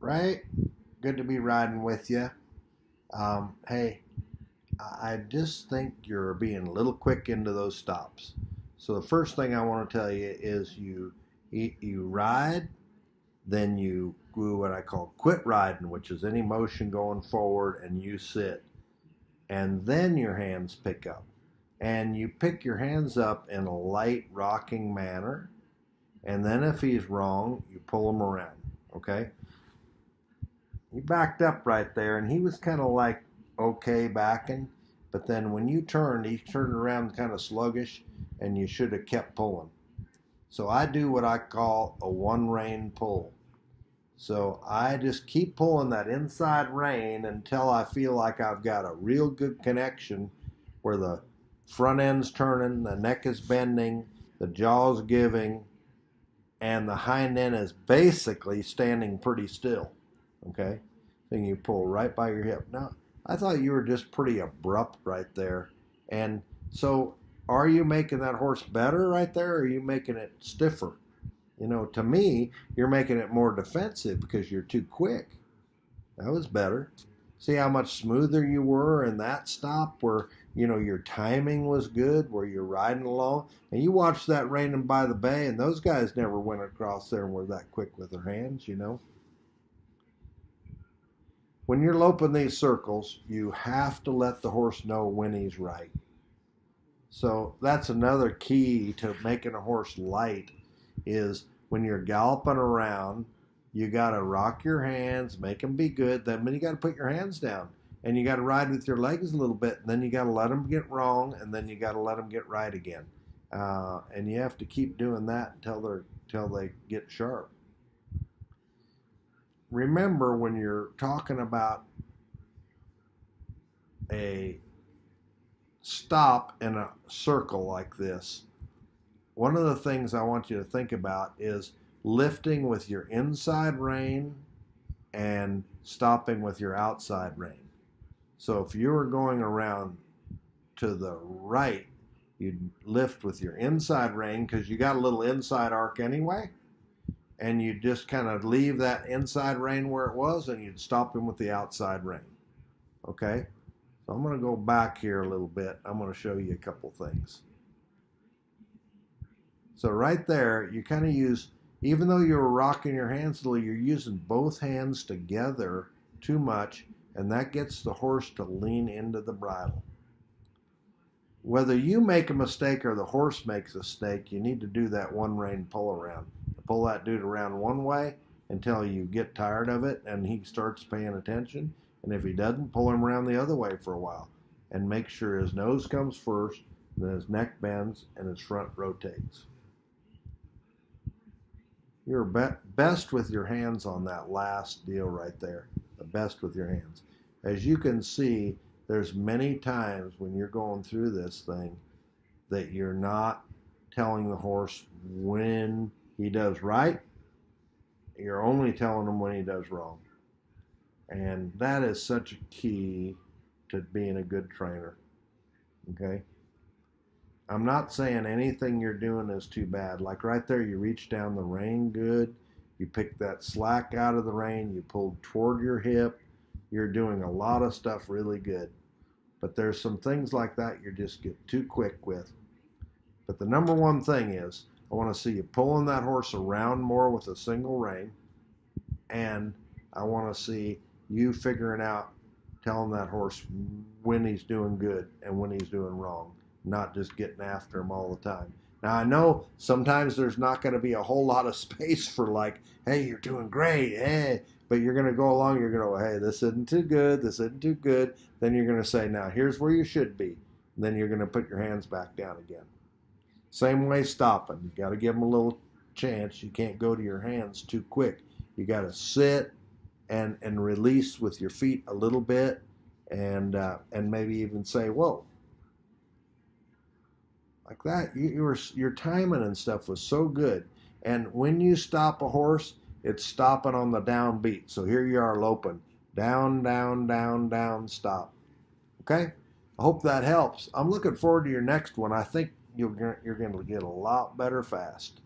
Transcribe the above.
Right? Good to be riding with you. Hey, I just think you're being a little quick into those stops. So the first thing I want to tell you is you ride, then you do what I call quit riding, which is any motion going forward, and you sit, and then your hands pick up, and you pick your hands up in a light rocking manner, and then if he's wrong, you pull him around. Okay, he backed up right there, and he was kind of like okay backing, but then when you turned, he turned around kind of sluggish, and you should have kept pulling. So I do what I call a one rein pull. So I just keep pulling that inside rein until I feel like I've got a real good connection where the front end's turning, the neck is bending, the jaw's giving, and the hind end is basically standing pretty still. Okay? Then you pull right by your hip. Now, I thought you were just pretty abrupt right there. And so, are you making that horse better right there, or are you making it stiffer? To me, you're making it more defensive because you're too quick. That was better. See how much smoother you were in that stop where, your timing was good, where you're riding along. And you watched that Raining by the Bay, and those guys never went across there and were that quick with their hands. When you're loping these circles, you have to let the horse know when he's right. So that's another key to making a horse light is when you're galloping around, you got to rock your hands, make them be good. Then you got to put your hands down, and you got to ride with your legs a little bit. And then you got to let them get wrong, and then you got to let them get right again. And you have to keep doing that until they get sharp. Remember, when you're talking about a stop in a circle like this, one of the things I want you to think about is lifting with your inside rein and stopping with your outside rein. So if you were going around to the right, you'd lift with your inside rein because you got a little inside arc anyway, and you just kind of leave that inside rein where it was, and you'd stop him with the outside rein. Okay? So I'm going to go back here a little bit. I'm going to show you a couple things. So right there, you kind of use, even though you're rocking your hands a little, you're using both hands together too much, and that gets the horse to lean into the bridle. Whether you make a mistake or the horse makes a mistake, you need to do that one rein pull around. Pull that dude around one way until you get tired of it and he starts paying attention. And if he doesn't, pull him around the other way for a while and make sure his nose comes first, then his neck bends and his front rotates. You're best with your hands on that last deal right there. The best with your hands. As you can see, there's many times when you're going through this thing that you're not telling the horse when he does right. You're only telling him when he does wrong. And that is such a key to being a good trainer. Okay? I'm not saying anything you're doing is too bad. Like right there, you reach down the rein good. You pick that slack out of the rein. You pull toward your hip. You're doing a lot of stuff really good. But there's some things like that you just get too quick with. But the number one thing is, I want to see you pulling that horse around more with a single rein. And I want to see you figuring out, telling that horse when he's doing good and when he's doing wrong. Not just getting after him all the time. Now, I know sometimes there's not going to be a whole lot of space for like, hey, you're doing great, hey, but you're going to go along, you're going to go, hey, this isn't too good, this isn't too good. Then you're going to say, now, here's where you should be. And then you're going to put your hands back down again. Same way stopping. You got to give them a little chance. You can't go to your hands too quick. You got to sit and release with your feet a little bit and maybe even say, whoa. Like that, your timing and stuff was so good. And when you stop a horse, it's stopping on the down beat. So here you are loping. Down, down, down, down, stop. Okay? I hope that helps. I'm looking forward to your next one. I think you're going to get a lot better fast.